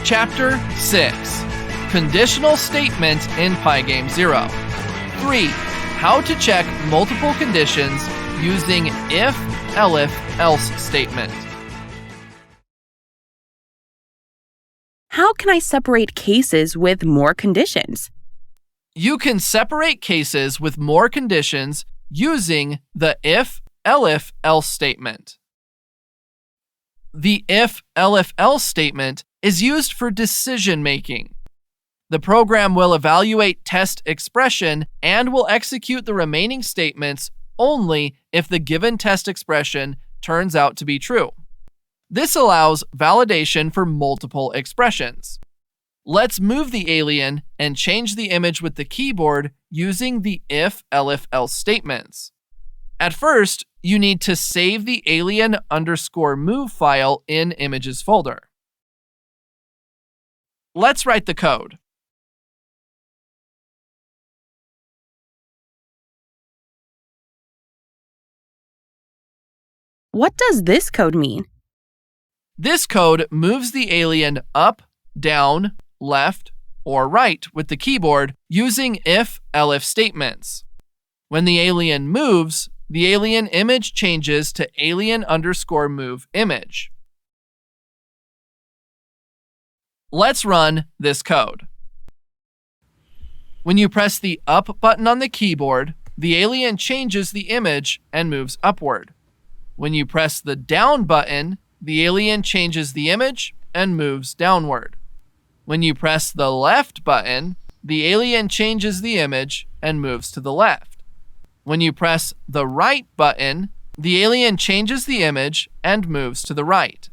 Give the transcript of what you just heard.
Chapter 6. Conditional Statement in Pygame 0. 3. How to check multiple conditions using If-Elif-Else statement. How can I separate cases with more conditions? You can separate cases with more conditions using the If-Elif-Else statement. The If-Elif-Else statement is used for decision making. The program will evaluate test expression and will execute the remaining statements only if the given test expression turns out to be true. This allows validation for multiple expressions. Let's move the alien and change the image with the keyboard using the If-Elif-Else statements. At first, you need to save the alien_move file in Images folder. Let's write the code. What does this code mean? This code moves the alien up, down, left, or right with the keyboard using if-elif statements. When the alien moves, the alien image changes to alien_move image. Let's run this code. When you press the up button on the keyboard, the alien changes the image and moves upward. When you press the down button, the alien changes the image and moves downward. When you press the left button, the alien changes the image and moves to the left. When you press the right button, the alien changes the image and moves to the right.